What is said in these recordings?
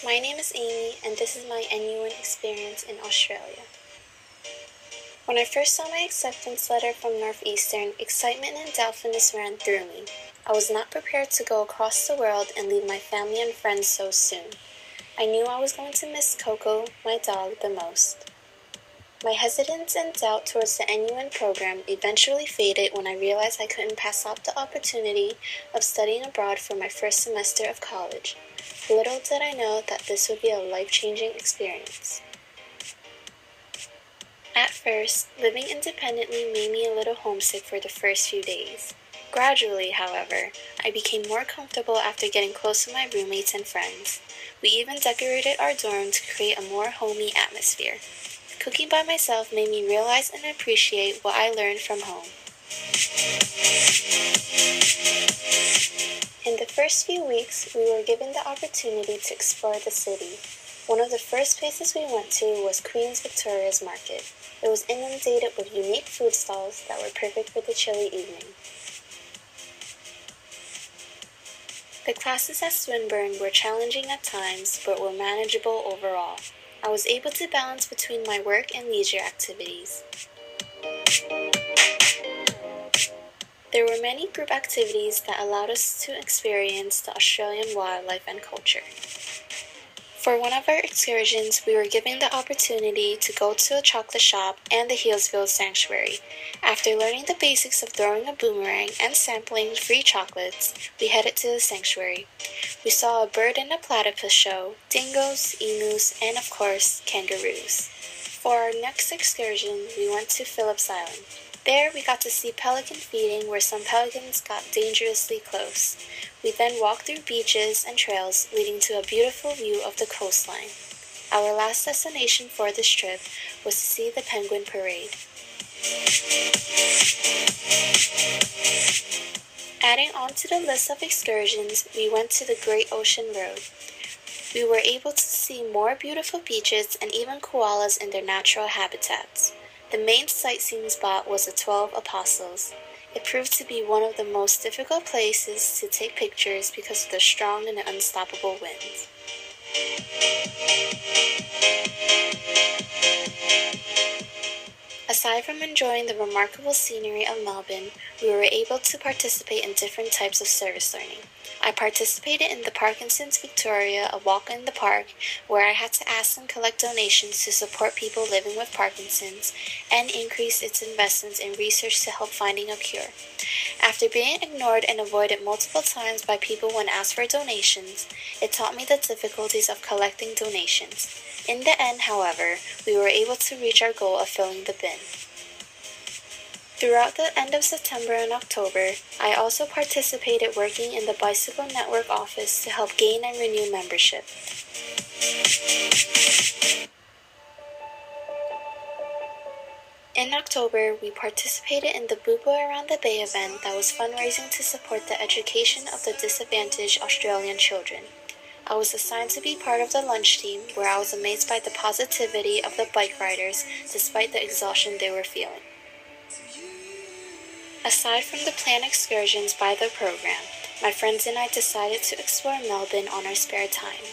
My name is Amy, and this is my NUN experience in Australia. When I first saw my acceptance letter from Northeastern, excitement and doubtfulness ran through me. I was not prepared to go across the world and leave my family and friends so soon. I knew I was going to miss Coco, my dog, the most. My hesitance and doubt towards the NUN program eventually faded when I realized I couldn't pass up the opportunity of studying abroad for my first semester of college. Little did I know that this would be a life-changing experience. At first, living independently made me a little homesick for the first few days. Gradually, however, I became more comfortable after getting close to my roommates and friends. We even decorated our dorm to create a more homey atmosphere. Cooking by myself made me realize and appreciate what I learned from home. In the first few weeks, we were given the opportunity to explore the city. One of the first places we went to was Queen's Victoria's Market. It was inundated with unique food stalls that were perfect for the chilly evening. The classes at Swinburne were challenging at times, but were manageable overall. I was able to balance between my work and leisure activities. There were many group activities that allowed us to experience the Australian wildlife and culture. For one of our excursions, we were given the opportunity to go to a chocolate shop and the Healesville Sanctuary. After learning the basics of throwing a boomerang and sampling free chocolates, we headed to the sanctuary. We saw a bird and a platypus show, dingoes, emus, and of course, kangaroos. For our next excursion, we went to Phillips Island. There, we got to see pelican feeding where some pelicans got dangerously close. We then walked through beaches and trails leading to a beautiful view of the coastline. Our last destination for this trip was to see the penguin parade. Adding on to the list of excursions, we went to the Great Ocean Road. We were able to see more beautiful beaches and even koalas in their natural habitats. The main sightseeing spot was the 12 Apostles. It proved to be one of the most difficult places to take pictures because of the strong and unstoppable winds. Aside from enjoying the remarkable scenery of Melbourne, we were able to participate in different types of service learning. I participated in the Parkinson's Victoria, a walk in the park, where I had to ask and collect donations to support people living with Parkinson's and increase its investments in research to help finding a cure. After being ignored and avoided multiple times by people when asked for donations, it taught me the difficulties of collecting donations. In the end, however, we were able to reach our goal of filling the bin. Throughout the end of September and October, I also participated working in the Bicycle Network office to help gain and renew membership. In October, we participated in the Bubo Around the Bay event that was fundraising to support the education of the disadvantaged Australian children. I was assigned to be part of the lunch team, where I was amazed by the positivity of the bike riders despite the exhaustion they were feeling. Aside from the planned excursions by the program, my friends and I decided to explore Melbourne on our spare time.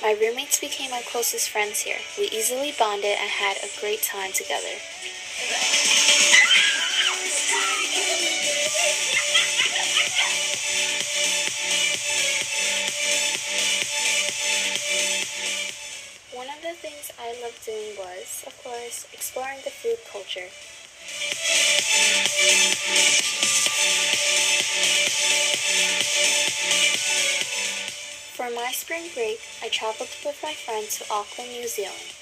My roommates became my closest friends here. We easily bonded and had a great time together. One of the things I loved doing was, of course, exploring the food culture. For my spring break, I traveled with my friends to Auckland, New Zealand.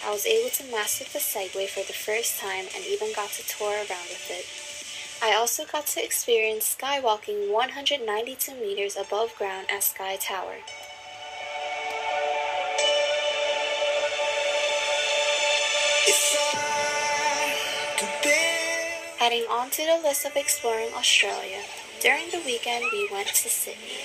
I was able to master the Segway for the first time and even got to tour around with it. I also got to experience skywalking 192 meters above ground at Sky Tower. Adding on to the list of exploring Australia, during the weekend we went to Sydney.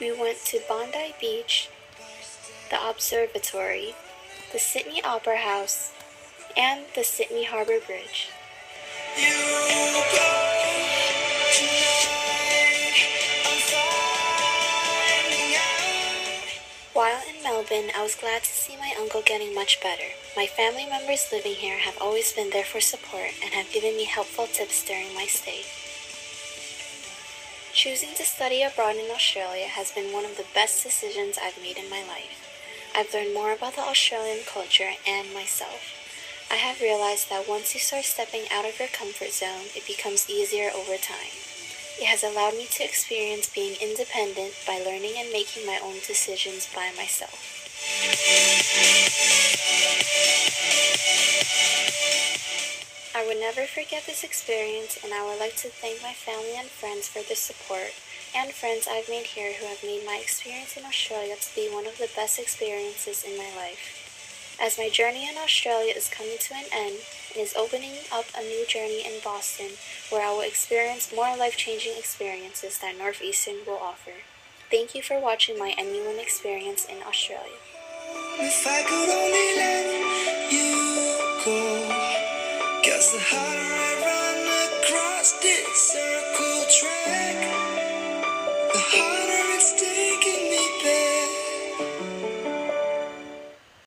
We went to Bondi Beach, the Observatory, the Sydney Opera House, and the Sydney Harbour Bridge. You go tonight, I'm finding out. While in Melbourne, I was glad to see my uncle getting much better. My family members living here have always been there for support and have given me helpful tips during my stay. Choosing to study abroad in Australia has been one of the best decisions I've made in my life. I've learned more about the Australian culture and myself. I have realized that once you start stepping out of your comfort zone, it becomes easier over time. It has allowed me to experience being independent by learning and making my own decisions by myself. I would never forget this experience, and I would like to thank my family and friends for their support, and friends I've made here who have made my experience in Australia to be one of the best experiences in my life. As my journey in Australia is coming to an end, it is opening up a new journey in Boston, where I will experience more life-changing experiences that Northeastern will offer. Thank you for watching my NUM experience in Australia. If I could only let you go, 'cause the harder